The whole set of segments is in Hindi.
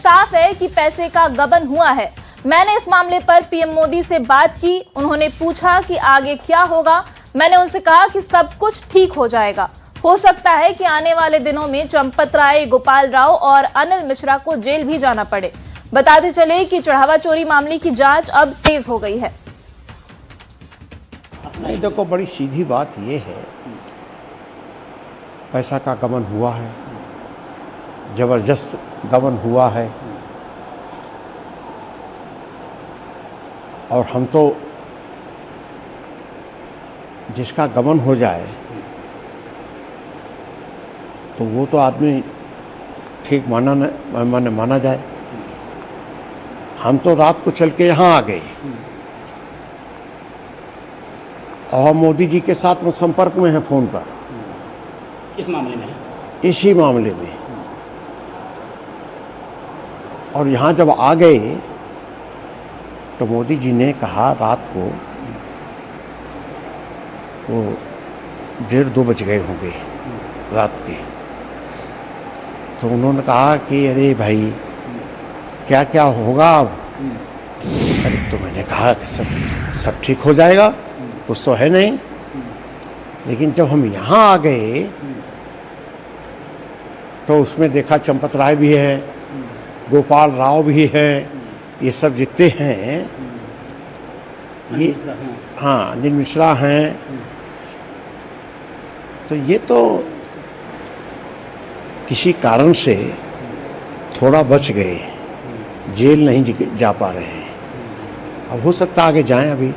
साफ है कि पैसे का गबन हुआ है। मैंने इस मामले पर पीएम मोदी से बात की। उन्होंने पूछा कि आगे क्या होगा। मैंने उनसे कहा कि सब कुछ ठीक हो जाएगा। हो सकता है कि आने वाले दिनों में चंपत राय, गोपाल राव और अनिल मिश्रा को जेल भी जाना पड़े। बताते चले कि चढ़ावा चोरी मामले की जांच अब तेज हो गई है। नहीं, देखो, बड़ी सीधी बात ये है, पैसा का गबन हुआ है, जबरदस्त गबन हुआ है। और हम तो जिसका गबन हो जाए तो वो तो आदमी ठीक माना जाए। हम तो रात को चल के यहाँ आ गए और मोदी जी के साथ में संपर्क में है फोन पर। इस मामले में, इसी मामले में। और यहाँ जब आ गए तो मोदी जी ने कहा रात को वो 1:30-2 बज गए होंगे रात के। तो उन्होंने कहा कि अरे भाई क्या क्या होगा अब। अरे तो मैंने कहा कि सब ठीक हो जाएगा, कुछ तो है नहीं। लेकिन जब हम यहाँ आ गए तो उसमें देखा चंपत राय भी है, गोपाल राव भी है, ये सब जितने हैं ये, हाँ, अनिल मिश्रा हैं। तो ये तो किसी कारण से थोड़ा बच गए, जेल नहीं जा पा रहे हैं। अब हो सकता आगे जाएं अभी।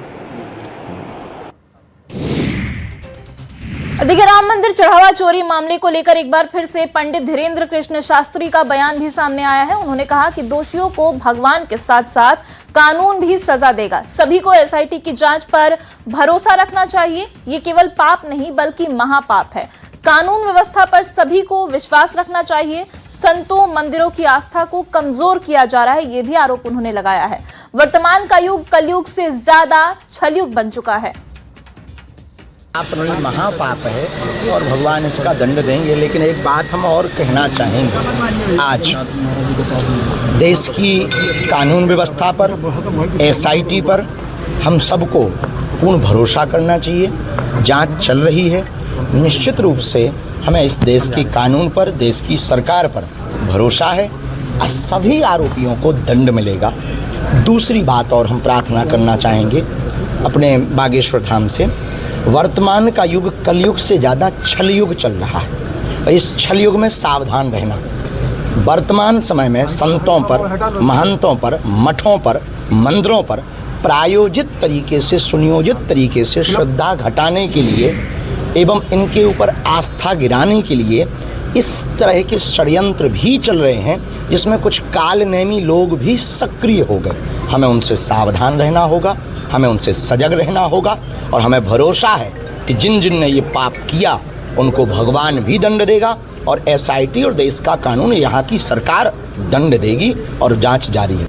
देखिए, राम मंदिर चढ़ावा चोरी मामले को लेकर एक बार फिर से पंडित धीरेन्द्र कृष्ण शास्त्री का बयान भी सामने आया है। उन्होंने कहा कि दोषियों को भगवान के साथ साथ कानून भी सजा देगा। सभी को एसआईटी की जांच पर भरोसा रखना चाहिए। ये केवल पाप नहीं बल्कि महापाप है। कानून व्यवस्था पर सभी को विश्वास रखना चाहिए। संतों, मंदिरों की आस्था को कमजोर किया जा रहा है, ये भी आरोप उन्होंने लगाया है। वर्तमान का युग कलयुग से ज्यादा छलयुग बन चुका है। महापाप है और भगवान इसका दंड देंगे। लेकिन एक बात हम और कहना चाहेंगे, आज देश की कानून व्यवस्था पर, एसआईटी पर हम सबको पूर्ण भरोसा करना चाहिए। जांच चल रही है। निश्चित रूप से हमें इस देश की कानून पर, देश की सरकार पर भरोसा है। सभी आरोपियों को दंड मिलेगा। दूसरी बात और हम प्रार्थना करना चाहेंगे अपने बागेश्वर धाम से, वर्तमान का युग कलयुग से ज़्यादा छलयुग चल रहा है। और इस छलयुग में सावधान रहना। वर्तमान समय में संतों पर, महंतों पर, मठों पर, मंदिरों पर प्रायोजित तरीके से, सुनियोजित तरीके से श्रद्धा घटाने के लिए एवं इनके ऊपर आस्था गिराने के लिए इस तरह के षड्यंत्र भी चल रहे हैं, जिसमें कुछ कालनेमी लोग भी सक्रिय हो गए। हमें उनसे सावधान रहना होगा, हमें उनसे सजग रहना होगा और हमें भरोसा है कि जिन जिन ने ये पाप किया उनको भगवान भी दंड देगा और एसआईटी और देश का कानून, यहाँ की सरकार दंड देगी और जांच जारी है।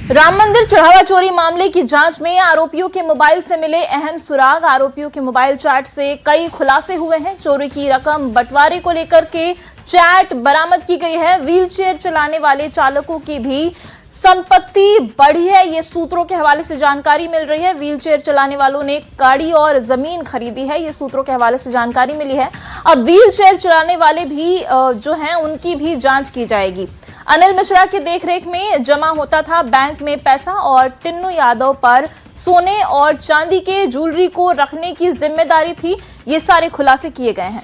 राम मंदिर चढ़ावा चोरी मामले की जांच में आरोपियों के मोबाइल से मिले अहम सुराग, आरोपियों के मोबाइल चैट से कई खुलासे हुए हैं। चोरी की रकम बंटवारे को लेकर के चैट बरामद की गई है। व्हीलचेयर चलाने वाले चालकों की भी संपत्ति बढ़ी है, ये सूत्रों के हवाले से जानकारी मिल रही है। व्हीलचेयर चलाने वालों ने गाड़ी और जमीन खरीदी है, ये सूत्रों के हवाले से जानकारी मिली है। अब व्हीलचेयर चलाने वाले भी जो हैं उनकी भी जांच की जाएगी। अनिल मिश्रा की देखरेख में जमा होता था बैंक में पैसा और टिन्नू यादव पर सोने और चांदी के ज्वेलरी को रखने की जिम्मेदारी थी। ये सारे खुलासे किए गए हैं।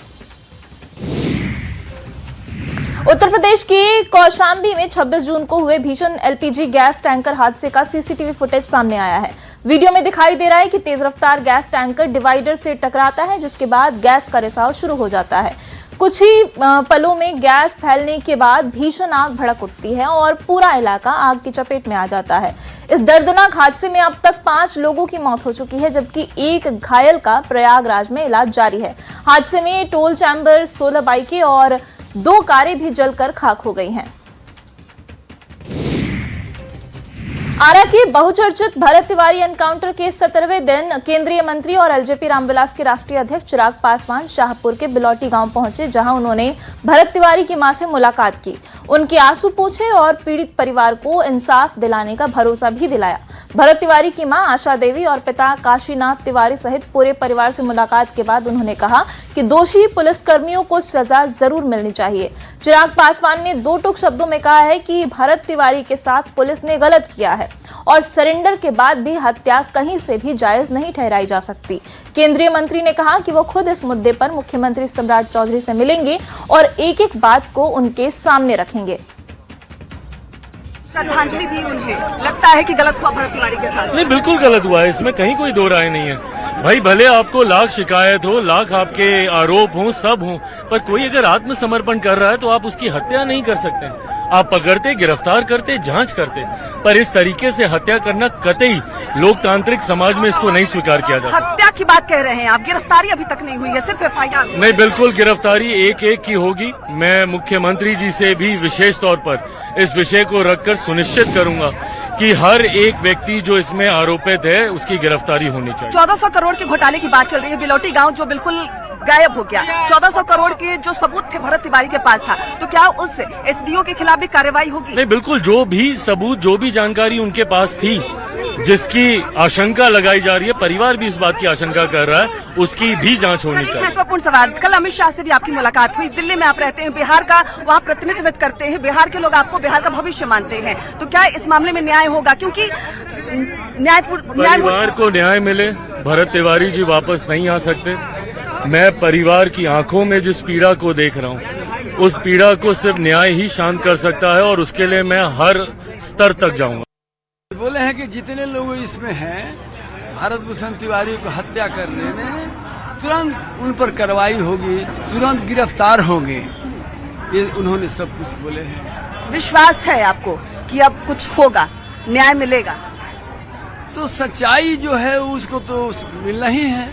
उत्तर प्रदेश के कौशाम्बी में 26 जून को हुए भीषण एलपीजी गैस टैंकर हादसे का सीसीटीवी फुटेज सामने आया है। वीडियो में दिखाई दे रहा है कि तेज रफ्तार गैस टैंकर डिवाइडर से टकराता है, जिसके बाद गैस का रिसाव शुरू हो जाता है। कुछ ही पलों में गैस फैलने के बाद भीषण आग भड़क उठती है और पूरा इलाका आग की चपेट में आ जाता है। इस दर्दनाक हादसे में अब तक 5 लोगों की मौत हो चुकी है, जबकि एक घायल का प्रयागराज में इलाज जारी है। हादसे में टोल चैम्बर, 16 बाइकें और 2 कारें भी जलकर खाक हो गई हैं। आरा के बहुचर्चित भरत तिवारी एनकाउंटर के 17वें दिन केंद्रीय मंत्री और एलजेपी रामविलास के राष्ट्रीय अध्यक्ष चिराग पासवान शाहपुर के बिलौटी गांव पहुंचे, जहां उन्होंने भरत तिवारी की मां से मुलाकात की, उनके आंसू पूछे और पीड़ित परिवार को इंसाफ दिलाने का भरोसा भी दिलाया। भरत तिवारी की मां आशा देवी और पिता काशीनाथ तिवारी सहित पूरे परिवार से मुलाकात के बाद उन्होंने कहा कि दोषी पुलिसकर्मियों को सजा जरूर मिलनी चाहिए। चिराग पासवान ने दो टूक शब्दों में कहा है कि भरत तिवारी के साथ पुलिस ने गलत किया है और सरेंडर के बाद भी हत्या कहीं से भी जायज नहीं ठहराई जा सकती। केंद्रीय मंत्री ने कहा कि वो खुद इस मुद्दे पर मुख्यमंत्री सम्राट चौधरी से मिलेंगे और एक एक बात को उनके सामने रखेंगे। श्रद्धांजलि दी उन्हें, लगता है कि गलत हुआ भरत तिवारी के साथ? नहीं, बिल्कुल गलत हुआ है, इसमें कहीं कोई दो राय नहीं है। भाई भले आपको लाख शिकायत हो, लाख आपके आरोप हो, सब हो, पर कोई अगर आत्मसमर्पण कर रहा है तो आप उसकी हत्या नहीं कर सकते। आप पकड़ते, गिरफ्तार करते, जांच करते, पर इस तरीके से हत्या करना कतई लोकतांत्रिक समाज में इसको नहीं स्वीकार किया जाता। हत्या की बात कह रहे हैं आप, गिरफ्तारी अभी तक नहीं हुई है, सिर्फ एफआईआर। नहीं, बिल्कुल गिरफ्तारी एक एक की होगी। मैं मुख्यमंत्री जी से भी विशेष तौर पर इस विषय को रखकर सुनिश्चित करूंगा कि हर एक व्यक्ति जो इसमें आरोपित है उसकी गिरफ्तारी होनी चाहिए। 1400 करोड़ के घोटाले की बात चल रही है, बिलौटी गांव जो बिल्कुल गायब हो गया। 1400 करोड़ के जो सबूत थे भरत तिवारी के पास था, तो क्या उस एसडीओ के खिलाफ भी कार्रवाई होगी? नहीं, बिल्कुल, जो भी सबूत, जो भी जानकारी उनके पास थी, जिसकी आशंका लगाई जा रही है, परिवार भी इस बात की आशंका कर रहा है, उसकी भी जांच होनी चाहिए। महत्वपूर्ण सवाल, कल अमित शाह से भी आपकी मुलाकात हुई, दिल्ली में आप रहते हैं, बिहार का वहाँ प्रतिनिधित्व करते हैं, बिहार के लोग आपको बिहार का भविष्य मानते हैं, तो क्या इस मामले में न्याय होगा? क्योंकि परिवार को न्याय मिले, भरत तिवारी जी वापस नहीं आ सकते। मैं परिवार की आंखों में जिस पीड़ा को देख रहा हूँ, उस पीड़ा को सिर्फ न्याय ही शांत कर सकता है और उसके लिए मैं हर स्तर तक जाऊंगा। बोले हैं कि जितने लोग इसमें हैं, भरत भूषण तिवारी को हत्या करने में तुरंत उन पर कार्रवाई होगी, तुरंत गिरफ्तार होंगे, ये उन्होंने सब कुछ बोले हैं। विश्वास है आपको कि अब कुछ होगा, न्याय मिलेगा? तो सच्चाई जो है उसको तो मिलना ही है।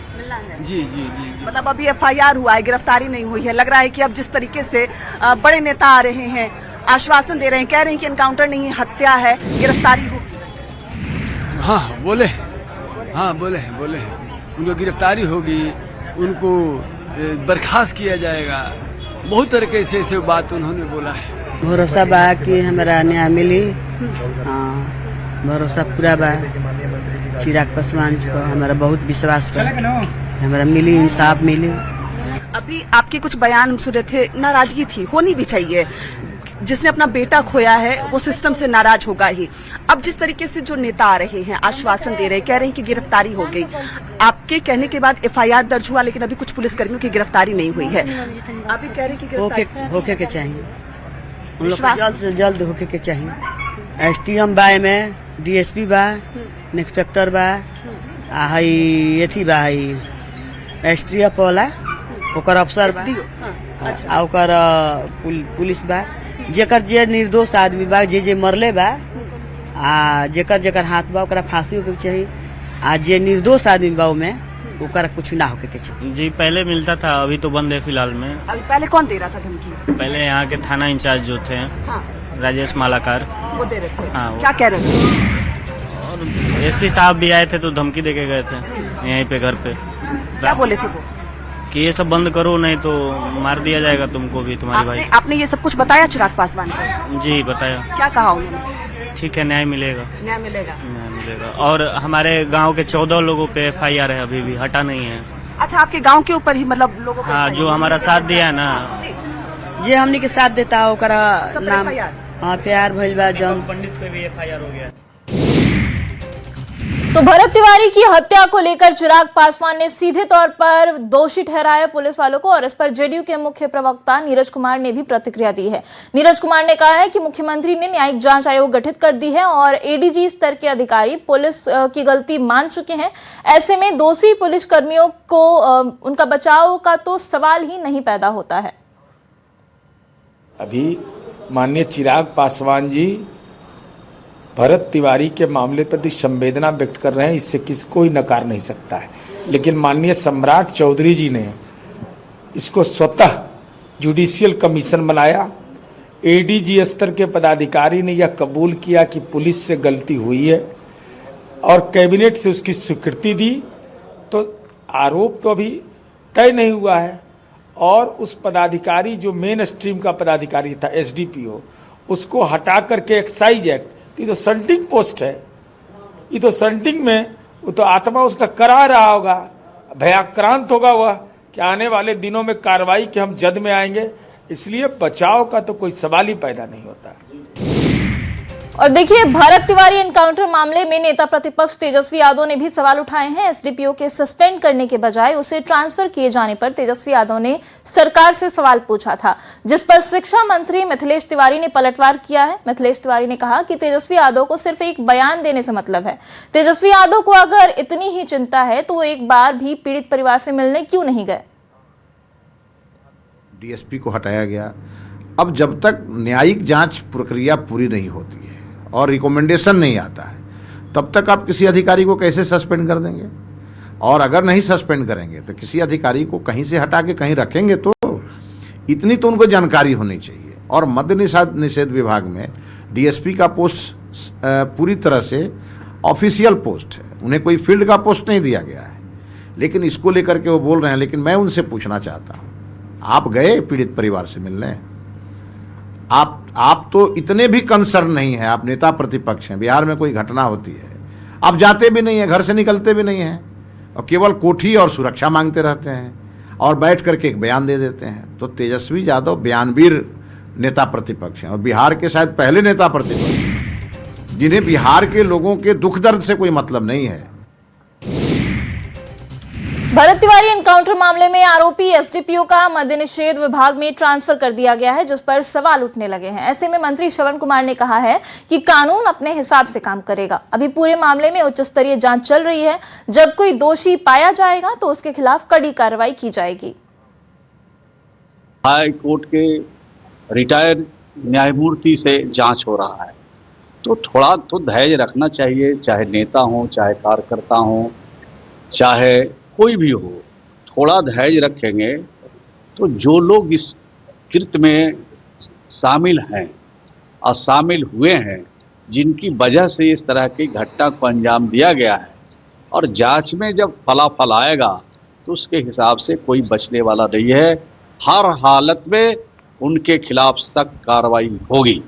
जी जी जी, जी। मतलब अभी एफआईआर हुआ है, गिरफ्तारी नहीं हुई है, लग रहा है कि अब जिस तरीके से बड़े नेता आ रहे हैं, आश्वासन दे रहे हैं, कह रहे हैं कि एनकाउंटर नहीं, हत्या है, गिरफ्तारी होगी। हाँ बोले हैं, उनको गिरफ्तारी होगी, उनको बर्खास्त किया जाएगा, बहुत तरीके से ऐसे बात उन्होंने बोला है। भरोसा बा कि हमारा न्याय मिली, भरोसा पूरा बा। चिराग पासवान जी को हमारा बहुत विश्वास बा, हमारा मिली, इंसाफ मिली। अभी आपके कुछ बयान सुन रहे थे, नाराजगी थी, होनी भी चाहिए, जिसने अपना बेटा खोया है वो सिस्टम से नाराज होगा ही। अब जिस तरीके से जो नेता आ रहे हैं, आश्वासन दे रहे हैं, कह रहे हैं कि गिरफ्तारी हो गई, आपके कहने के बाद एफआईआर दर्ज हुआ, लेकिन अभी कुछ पुलिसकर्मियों की गिरफ्तारी नहीं हुई है, अभी कह रहे हैं कि होके के चाहिए, उन लोग को जल्द से जल्द होके के चाहिए। एसटीएम बा में, डीएसपी बा, इंस्पेक्टर बा, एथी बा, एसटीएफ वाला ओकर अफसर बा, आ ओकर पुलिस बा, जेकर जे निर्दोष आदमी बा, जे मरले बा, आ जेकर हाथ बा ओकरा फांसी होके चाहिए, आ जे निर्दोष आदमी बा में ओकरा कुछ ना होके के चाहिए। जी पहले मिलता था, अभी तो बंद है फिलहाल में। अभी पहले कौन दे रहा था धमकी? पहले यहाँ के थाना इंचार्ज जो थे, हाँ। राजेश मालाकार, वो दे रहे थे। हाँ, क्या कह रहे थे? और एसपी साहब भी आए थे तो धमकी देके गए थे यहीं पे घर पे। क्या बोले थे वो? कि ये सब बंद करो नहीं तो मार दिया जाएगा तुमको भी, तुम्हारे भाई। आपने ये सब कुछ बताया चिराग पासवान को? जी बताया। क्या कहा उन्होंने? ठीक है, न्याय मिलेगा, न्याय मिलेगा। न्याय मिलेगा। और हमारे गांव के 14 लोगों पे एफआईआर है, अभी भी हटा नहीं है। अच्छा, आपके गांव के ऊपर ही मतलब लोगों को? हाँ, जो हमारा साथ दिया है ना, जे हमने के साथ देता है ओकरा नाम, हाँ, प्यार भइल बा। जौन पंडित पे भी एफआईआर हो गया। तो भरत तिवारी की हत्या को लेकर चिराग पासवान ने सीधे तौर पर दोषी ठहराया पुलिस वालों को, और इस पर जेडीयू के मुख्य प्रवक्ता नीरज कुमार ने भी प्रतिक्रिया दी है। नीरज कुमार ने कहा है कि मुख्यमंत्री ने न्यायिक जांच आयोग गठित कर दी है और एडीजी स्तर के अधिकारी पुलिस की गलती मान चुके हैं। ऐसे में दोषी पुलिसकर्मियों को उनका बचाव का तो सवाल ही नहीं पैदा होता है। अभी माननीय चिराग पासवान जी भरत तिवारी के मामले पर संवेदना व्यक्त कर रहे हैं, इससे किसी कोई नकार नहीं सकता है, लेकिन माननीय सम्राट चौधरी जी ने इसको स्वतः जुडिशियल कमीशन बनाया, एडीजी स्तर के पदाधिकारी ने यह कबूल किया कि पुलिस से गलती हुई है और कैबिनेट से उसकी स्वीकृति दी, तो आरोप तो अभी तय नहीं हुआ है। और उस पदाधिकारी जो मेन स्ट्रीम का पदाधिकारी था एसडीपीओ, उसको हटा करके एक्साइज एक्ट, ये तो संटिंग पोस्ट है, ये तो संटिंग में वो तो आत्मा उसका करा रहा होगा, भयाक्रांत होगा वह कि आने वाले दिनों में कार्रवाई के हम जद में आएंगे। इसलिए बचाव का तो कोई सवाल ही पैदा नहीं होता। और देखिए, भरत तिवारी एनकाउंटर मामले में नेता प्रतिपक्ष तेजस्वी यादव ने भी सवाल उठाए हैं। एसडीपीओ के सस्पेंड करने के बजाय उसे ट्रांसफर किए जाने पर तेजस्वी यादव ने सरकार से सवाल पूछा था, जिस पर शिक्षा मंत्री मिथिलेश तिवारी ने पलटवार किया है। मिथिलेश तिवारी ने कहा कि तेजस्वी यादव को सिर्फ एक बयान देने से मतलब है। तेजस्वी यादव को अगर इतनी ही चिंता है तो वो एक बार भी पीड़ित परिवार से मिलने क्यों नहीं गए? डीएसपी को हटाया गया। अब जब तक न्यायिक जांच प्रक्रिया पूरी नहीं होती है और रिकमेंडेशन नहीं आता है, तब तक आप किसी अधिकारी को कैसे सस्पेंड कर देंगे? और अगर नहीं सस्पेंड करेंगे तो किसी अधिकारी को कहीं से हटा के कहीं रखेंगे, तो इतनी तो उनको जानकारी होनी चाहिए। और मद्य निषेध विभाग में डीएसपी का पोस्ट पूरी तरह से ऑफिशियल पोस्ट है, उन्हें कोई फील्ड का पोस्ट नहीं दिया गया है। लेकिन इसको लेकर के वो बोल रहे हैं। लेकिन मैं उनसे पूछना चाहता हूँ, आप गए पीड़ित परिवार से मिलने? आप तो इतने भी कंसर्न नहीं है, आप नेता प्रतिपक्ष हैं। बिहार में कोई घटना होती है आप जाते भी नहीं हैं, घर से निकलते भी नहीं हैं, और केवल कोठी और सुरक्षा मांगते रहते हैं और बैठ करके एक बयान दे देते हैं। तो तेजस्वी यादव बयानवीर नेता प्रतिपक्ष हैं और बिहार के शायद पहले नेता प्रतिपक्ष जिन्हें बिहार के लोगों के दुख दर्द से कोई मतलब नहीं है। भरत तिवारी एनकाउंटर मामले में आरोपी एसडीपीओ का मद्य निषेध विभाग में ट्रांसफर कर दिया गया है, जिस पर सवाल उठने लगे हैं। ऐसे में मंत्री श्रवण कुमार ने कहा है कि कानून अपने हिसाब से काम करेगा। अभी पूरे मामले में उच्च स्तरीय जांच चल रही है। जब कोई दोषी पाया जाएगा तो उसके खिलाफ कड़ी कार्रवाई की जाएगी। हाई कोर्ट के रिटायर्ड न्यायमूर्ति से जांच हो रहा है, तो थोड़ा तो धैर्य रखना चाहिए। चाहे नेता हो, चाहे कार्यकर्ता हो, चाहे कोई भी हो, थोड़ा धैर्य रखेंगे तो जो लोग इस कृत्य में शामिल हैं और शामिल हुए हैं, जिनकी वजह से इस तरह की घटना को अंजाम दिया गया है, और जांच में जब फलाफल आएगा तो उसके हिसाब से कोई बचने वाला नहीं है। हर हालत में उनके खिलाफ सख्त कार्रवाई होगी।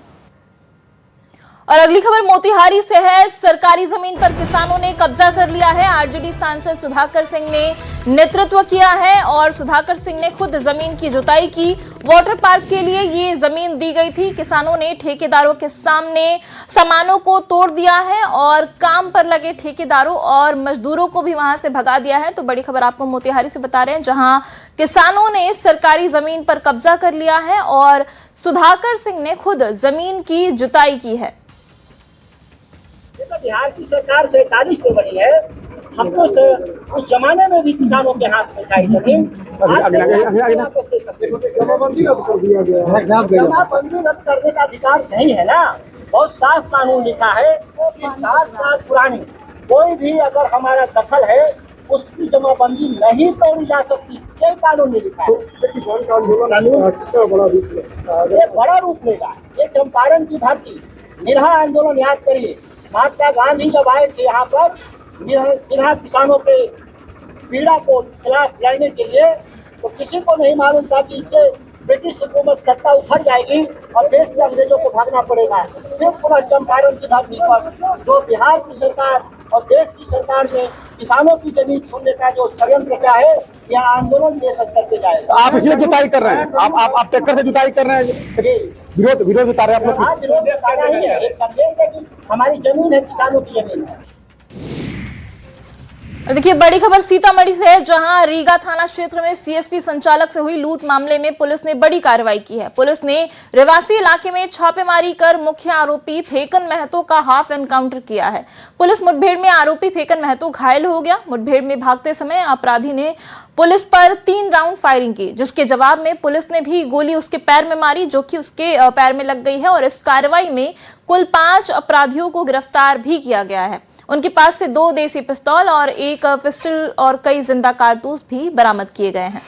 और अगली खबर मोतिहारी से है। सरकारी जमीन पर किसानों ने कब्जा कर लिया है। आरजेडी सांसद सुधाकर सिंह ने नेतृत्व किया है और सुधाकर सिंह ने खुद जमीन की जुताई की। वाटर पार्क के लिए ये जमीन दी गई थी। किसानों ने ठेकेदारों के सामने सामानों को तोड़ दिया है और काम पर लगे ठेकेदारों और मजदूरों को भी वहां से भगा दिया है। तो बड़ी खबर आपको मोतिहारी से बता रहे हैं, जहां किसानों ने सरकारी जमीन पर कब्जा कर लिया है और सुधाकर सिंह ने खुद जमीन की जुताई की है। बिहार की सरकार 47 में बनी है। हमको उस जमाने में भी किसानों के हाथ में था जमीन। जमाबंदी रद्द करने का अधिकार नहीं है ना। बहुत साफ कानून लिखा है कि 7 साल पुरानी कोई भी अगर हमारा दखल है उसकी जमाबंदी नहीं तोड़ी जा सकती। ये कानून में लिखा है। ये बड़ा रूप लेगा। ये चंपारण की धरती, निरहा आंदोलन याद करिए। महात्मा गांधी जब आए थे यहाँ पर निरहा किसानों के पीड़ा को खिलाफ लड़ने के लिए, तो किसी को नहीं मालूम था कि इससे ब्रिटिश हुकूमत सत्ता उखड़ जाएगी और देश से अंग्रेजों को भागना पड़ेगा। फिर पुनः चंपारण की धरती पर जो बिहार की सरकार और देश की सरकार ने किसानों की जमीन छीनने का जो षड्यंत्र किया है, यह आंदोलन देश स्तर पे जाएगा। आप इसलिए जुताई कर रहे हैं, आप ट्रैक्टर से जुताई कर रहे हैं, विरोध उतार रहे हैं आप लोग। हाँ, विरोध उतारना ही है। एक संदेश है कि हमारी जमीन है, किसानों की जमीन है। देखिए, बड़ी खबर सीतामढ़ी से है, जहां रीगा थाना क्षेत्र में सीएसपी संचालक से हुई लूट मामले में पुलिस ने बड़ी कार्रवाई की है। पुलिस ने रेवासी इलाके में छापेमारी कर मुख्य आरोपी फेकन महतो का हाफ एनकाउंटर किया है। पुलिस मुठभेड़ में आरोपी फेकन महतो घायल हो गया। मुठभेड़ में भागते समय अपराधी ने पुलिस पर 3 राउंड फायरिंग की, जिसके जवाब में पुलिस ने भी गोली उसके पैर में मारी, जो कि उसके पैर में लग गई है। और इस कार्रवाई में कुल 5 अपराधियों को गिरफ्तार भी किया गया है। उनके पास से 2 देसी पिस्तौल और 1 पिस्टल और कई जिंदा कारतूस भी बरामद किए गए हैं।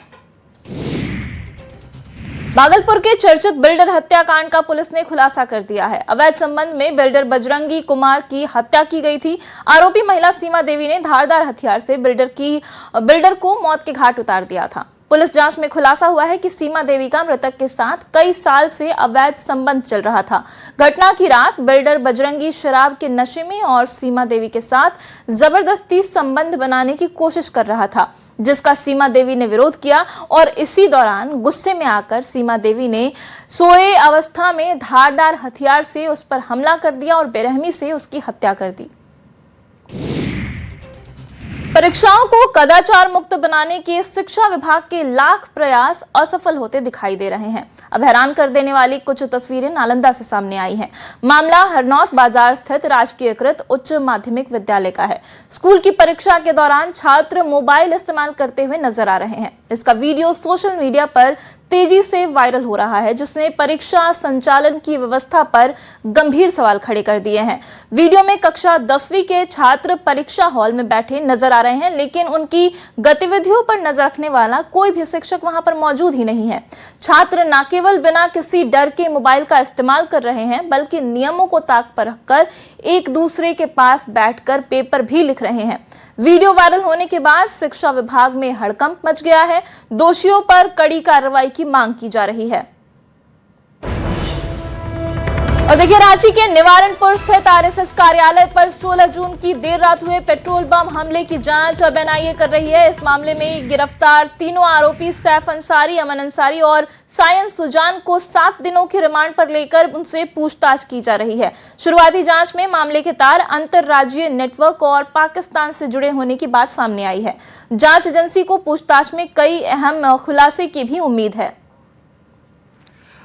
भागलपुर के चर्चित बिल्डर हत्याकांड का पुलिस ने खुलासा कर दिया है। अवैध संबंध में बिल्डर बजरंगी कुमार की हत्या की गई थी। आरोपी महिला सीमा देवी ने धारदार हथियार से बिल्डर को मौत के घाट उतार दिया था। पुलिस जांच में खुलासा हुआ है कि सीमा देवी का मृतक के साथ कई साल से अवैध संबंध चल रहा था। घटना की रात बिल्डर बजरंगी शराब के नशे में और सीमा देवी के साथ जबरदस्ती संबंध बनाने की कोशिश कर रहा था, जिसका सीमा देवी ने विरोध किया और इसी दौरान गुस्से में आकर सीमा देवी ने सोए अवस्था में धारदार हथियार से उस पर हमला कर दिया और बेरहमी से उसकी हत्या कर दी। परीक्षाओं को कदाचार मुक्त बनाने के शिक्षा विभाग के लाख प्रयास असफल होते दिखाई दे रहे हैं। अब हैरान कर देने वाली कुछ तस्वीरें नालंदा से सामने आई हैं। मामला हरनौत बाजार स्थित राजकीयकृत उच्च माध्यमिक विद्यालय का है। स्कूल की परीक्षा के दौरान छात्र मोबाइल इस्तेमाल करते हुए नजर आ रहे हैं। इसका वीडियो सोशल मीडिया पर तेजी से वायरल हो रहा है, जिसने परीक्षा संचालन की व्यवस्था पर गंभीर सवाल खड़े कर दिए हैं। वीडियो में कक्षा 10वीं के छात्र परीक्षा हॉल में बैठे नजर आ रहे हैं, लेकिन उनकी गतिविधियों पर नजर रखने वाला कोई भी शिक्षक वहां पर मौजूद ही नहीं है। छात्र न केवल बिना किसी डर के मोबाइल का इस्तेमाल कर रहे हैं, बल्कि नियमों को ताक पर रखकर एक दूसरे के पास बैठकर पेपर भी लिख रहे हैं। वीडियो वायरल होने के बाद शिक्षा विभाग में हड़कंप मच गया है। दोषियों पर कड़ी कार्रवाई की मांग की जा रही है। और देखिए, रांची के निवारणपुर स्थित आरएसएस कार्यालय पर 16 जून की देर रात हुए पेट्रोल बम हमले की जांच अब एनआईए कर रही है। इस मामले में गिरफ्तार तीनों आरोपी सैफ अंसारी, अमन अंसारी और सायन सुजान को 7 दिनों की रिमांड पर लेकर उनसे पूछताछ की जा रही है। शुरुआती जांच में मामले के तार अंतरराज्यीय नेटवर्क और पाकिस्तान से जुड़े होने की बात सामने आई है। जांच एजेंसी को पूछताछ में कई अहम खुलासे की भी उम्मीद है।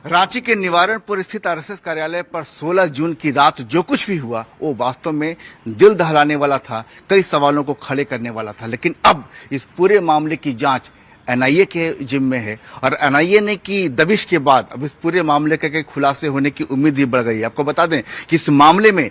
रांची के निवारणपुर स्थित आरएसएस कार्यालय पर 16 जून की रात जो कुछ भी हुआ वो वास्तव में दिल दहलाने वाला था, कई सवालों को खड़े करने वाला था। लेकिन अब इस पूरे मामले की जांच एनआईए के जिम्मे है और एनआईए ने की दबिश के बाद अब इस पूरे मामले के कई खुलासे होने की उम्मीद ही बढ़ गई है। आपको बता दें कि इस मामले में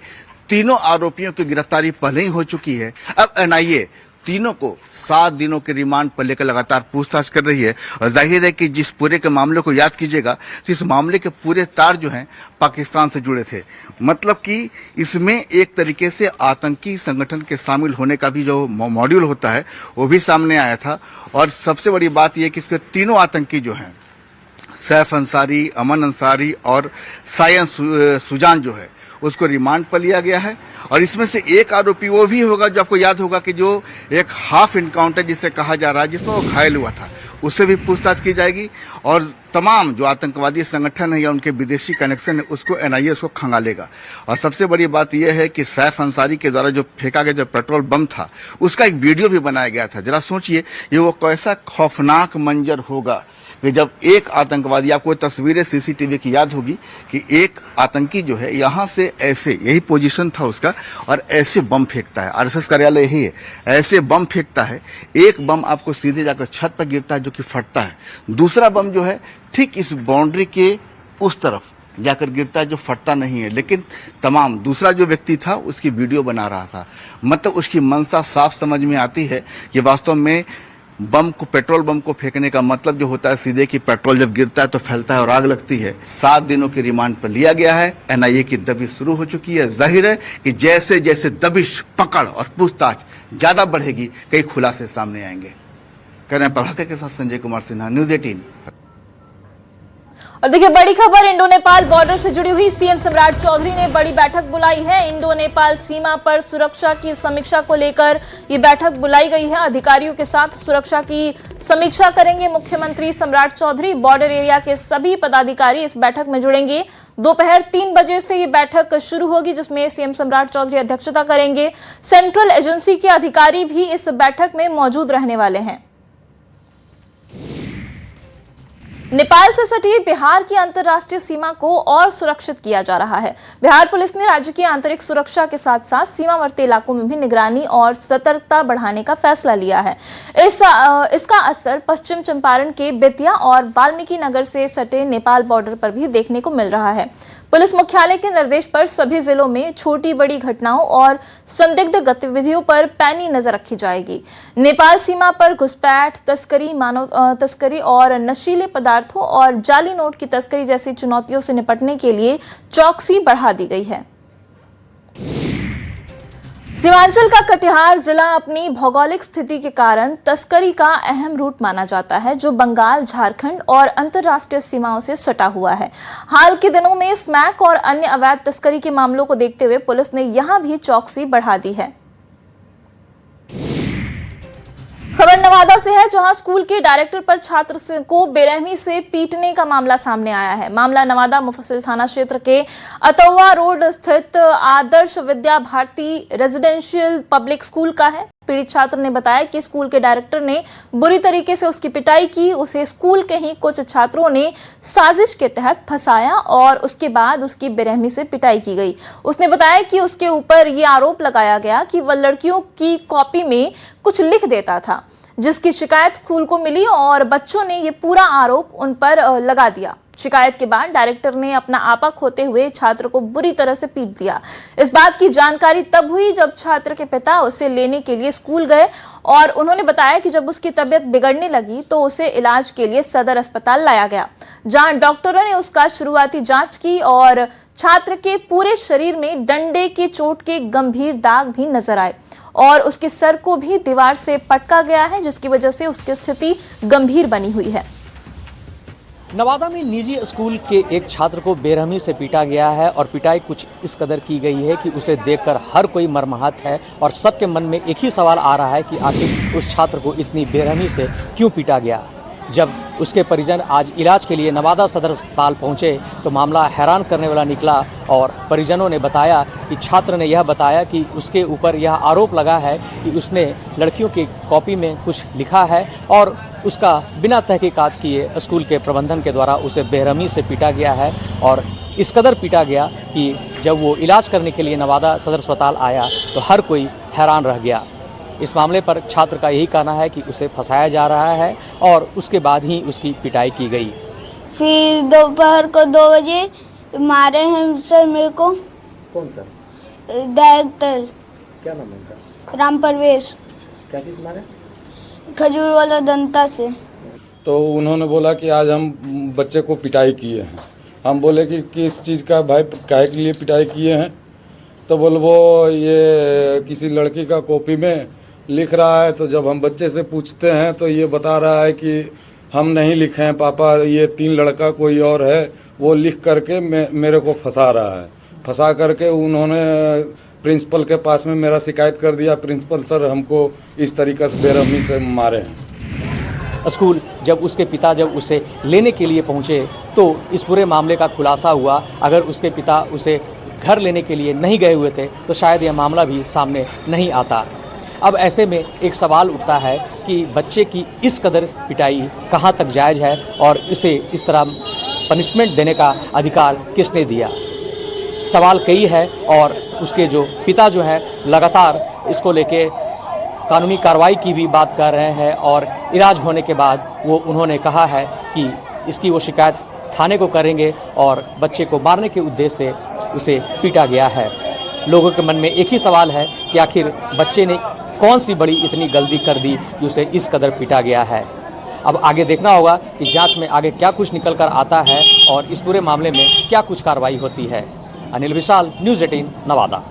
तीनों आरोपियों की गिरफ्तारी पहले ही हो चुकी है। अब एनआईए तीनों को 7 दिनों के रिमांड पर लेकर लगातार पूछताछ कर रही है। और जाहिर है कि जिस पूरे के मामले को याद कीजिएगा तो इस मामले के पूरे तार जो हैं पाकिस्तान से जुड़े थे। मतलब कि इसमें एक तरीके से आतंकी संगठन के शामिल होने का भी जो मॉड्यूल होता है वो भी सामने आया था। और सबसे बड़ी बात यह कि इसके तीनों आतंकी जो हैं, सैफ अंसारी, अमन अंसारी और सायन सुजान जो है, उसको रिमांड पर लिया गया है। और इसमें से एक आरोपी वो भी होगा जो आपको याद होगा कि जो एक हाफ इनकाउंटर जिसे कहा जा रहा है, जिसमें वो घायल हुआ था, उससे भी पूछताछ की जाएगी। और तमाम जो आतंकवादी संगठन है या उनके विदेशी कनेक्शन है उसको एनआईए उसको खंगालेगा। और सबसे बड़ी बात यह है कि सैफ अंसारी के द्वारा जो फेंका गया जो पेट्रोल बम था उसका एक वीडियो भी बनाया गया था। जरा सोचिए ये वो कैसा खौफनाक मंजर होगा कि जब एक आतंकवादी, आपको तस्वीरें सीसीटीवी की याद होगी कि एक आतंकी जो है यहाँ से ऐसे, यही पोजीशन था उसका, और ऐसे बम फेंकता है। आरएसएस कार्यालय यही है, ऐसे बम फेंकता है। एक बम आपको सीधे जाकर छत पर गिरता है जो कि फटता है, दूसरा बम जो है ठीक इस बाउंड्री के उस तरफ जाकर गिरता है जो फटता नहीं है। लेकिन तमाम दूसरा जो व्यक्ति था उसकी वीडियो बना रहा था। मतलब उसकी मंशा साफ समझ में आती है कि वास्तव में बम को, पेट्रोल बम को फेंकने का मतलब जो होता है सीधे कि पेट्रोल जब गिरता है तो फैलता है और आग लगती है। 7 दिनों की रिमांड पर लिया गया है। एनआईए की दबिश शुरू हो चुकी है। जाहिर है कि जैसे जैसे दबिश, पकड़ और पूछताछ ज्यादा बढ़ेगी, कई खुलासे सामने आएंगे। कह रहे हैं प्रभाकर के साथ संजय कुमार सिन्हा, न्यूज 18। और देखिए, बड़ी खबर इंडो नेपाल बॉर्डर से जुड़ी हुई। सीएम सम्राट चौधरी ने बड़ी बैठक बुलाई है। इंडो नेपाल सीमा पर सुरक्षा की समीक्षा को लेकर ये बैठक बुलाई गई है। अधिकारियों के साथ सुरक्षा की समीक्षा करेंगे मुख्यमंत्री सम्राट चौधरी। बॉर्डर एरिया के सभी पदाधिकारी इस बैठक में जुड़ेंगे। दोपहर 3 बजे से ये बैठक शुरू होगी, जिसमें सीएम सम्राट चौधरी अध्यक्षता करेंगे। सेंट्रल एजेंसी के अधिकारी भी इस बैठक में मौजूद रहने वाले हैं। नेपाल से सटी बिहार की अंतर्राष्ट्रीय सीमा को और सुरक्षित किया जा रहा है। बिहार पुलिस ने राज्य की आंतरिक सुरक्षा के साथ साथ सीमावर्ती इलाकों में भी निगरानी और सतर्कता बढ़ाने का फैसला लिया है। इसका असर पश्चिम चंपारण के बेतिया और वाल्मीकि नगर से सटे नेपाल बॉर्डर पर भी देखने को मिल रहा है। पुलिस मुख्यालय के निर्देश पर सभी जिलों में छोटी बड़ी घटनाओं और संदिग्ध गतिविधियों पर पैनी नजर रखी जाएगी। नेपाल सीमा पर घुसपैठ, तस्करी, मानव तस्करी और नशीले पदार्थों और जाली नोट की तस्करी जैसी चुनौतियों से निपटने के लिए चौकसी बढ़ा दी गई है। सीमांचल का कटिहार जिला अपनी भौगोलिक स्थिति के कारण तस्करी का अहम रूट माना जाता है, जो बंगाल, झारखंड और अंतर्राष्ट्रीय सीमाओं से सटा हुआ है। हाल के दिनों में स्मैक और अन्य अवैध तस्करी के मामलों को देखते हुए पुलिस ने यहां भी चौकसी बढ़ा दी है। खबर नवादा से है, जहां स्कूल के डायरेक्टर पर छात्र को बेरहमी से पीटने का मामला सामने आया है। मामला नवादा मुफस्सिल थाना क्षेत्र के अतौवा रोड स्थित Adarsh Vidya Bharati residential public school का है। पीड़ित छात्र ने बताया कि स्कूल के डायरेक्टर ने बुरी तरीके से उसकी पिटाई की। उसे स्कूल के ही कुछ छात्रों ने साजिश के तहत फंसाया और उसके बाद उसकी बेरहमी से पिटाई की गई। उसने बताया कि उसके ऊपर ये आरोप लगाया गया कि वह लड़कियों की कॉपी में कुछ लिख देता था, जिसकी शिकायत स्कूल को मिली और बच्चों ने ये पूरा आरोप उन पर लगा दिया। शिकायत के बाद डायरेक्टर ने अपना आपा खोते हुए छात्र को बुरी तरह से पीट दिया। इस बात की जानकारी तब हुई जब छात्र के पिता उसे लेने के लिए स्कूल गए और उन्होंने बताया कि जब उसकी तबीयत बिगड़ने लगी तो उसे इलाज के लिए सदर अस्पताल लाया गया, जहां डॉक्टरों ने उसका शुरुआती जांच की और छात्र के पूरे शरीर में डंडे के चोट के गंभीर दाग भी नजर आए और उसके सर को भी दीवार से पटका गया है, जिसकी वजह से उसकी स्थिति गंभीर बनी हुई है। नवादा में निजी स्कूल के एक छात्र को बेरहमी से पीटा गया है और पिटाई कुछ इस कदर की गई है कि उसे देखकर हर कोई मर्माहत है और सबके मन में एक ही सवाल आ रहा है कि आखिर उस छात्र को इतनी बेरहमी से क्यों पीटा गया। जब उसके परिजन आज इलाज के लिए नवादा सदर अस्पताल पहुंचे तो मामला हैरान करने वाला निकला और परिजनों ने बताया कि छात्र ने यह बताया कि उसके ऊपर यह आरोप लगा है कि उसने लड़कियों की कॉपी में कुछ लिखा है और उसका बिना तहकीकात किए स्कूल के प्रबंधन के द्वारा उसे बेरहमी से पीटा गया है और इस कदर पीटा गया कि जब वो इलाज करने के लिए नवादा सदर अस्पताल आया तो हर कोई हैरान रह गया। इस मामले पर छात्र का यही कहना है कि उसे फंसाया जा रहा है और उसके बाद ही उसकी पिटाई की गई। फिर दोपहर को 2 बजे मारे हैं सर मेरे को। कौन सा? डायरेक्टर। क्या नाम है उनका? राम परवेश। क्या चीज़ मारे? खजूर वाला दंता से। तो उन्होंने बोला कि आज हम बच्चे को पिटाई किए हैं। हम बोले कि किस चीज़ का भाई, काहे के लिए पिटाई किए हैं? तो बोले वो ये किसी लड़की का कॉपी में लिख रहा है। तो जब हम बच्चे से पूछते हैं तो ये बता रहा है कि हम नहीं लिखे हैं पापा, ये 3 लड़का कोई और है वो लिख करके मेरे को फंसा रहा है। फंसा करके उन्होंने प्रिंसिपल के पास में मेरा शिकायत कर दिया। प्रिंसिपल सर हमको इस तरीक़े से बेरहमी से मारे हैं। स्कूल जब उसके पिता जब उसे लेने के लिए पहुंचे तो इस पूरे मामले का खुलासा हुआ। अगर उसके पिता उसे घर लेने के लिए नहीं गए हुए थे तो शायद यह मामला भी सामने नहीं आता। अब ऐसे में एक सवाल उठता है कि बच्चे की इस कदर पिटाई कहाँ तक जायज़ है और इसे इस तरह पनिशमेंट देने का अधिकार किसने दिया। सवाल कई है और उसके जो पिता जो है लगातार इसको लेके कानूनी कार्रवाई की भी बात कर रहे हैं और इलाज होने के बाद वो उन्होंने कहा है कि इसकी वो शिकायत थाने को करेंगे और बच्चे को मारने के उद्देश्य से उसे पीटा गया है। लोगों के मन में एक ही सवाल है कि आखिर बच्चे ने कौन सी बड़ी इतनी गलती कर दी कि उसे इस कदर पीटा गया है। अब आगे देखना होगा कि जांच में आगे क्या कुछ निकल कर आता है और इस पूरे मामले में क्या कुछ कार्रवाई होती है। अनिल विशाल, न्यूज़ 18 नवादा।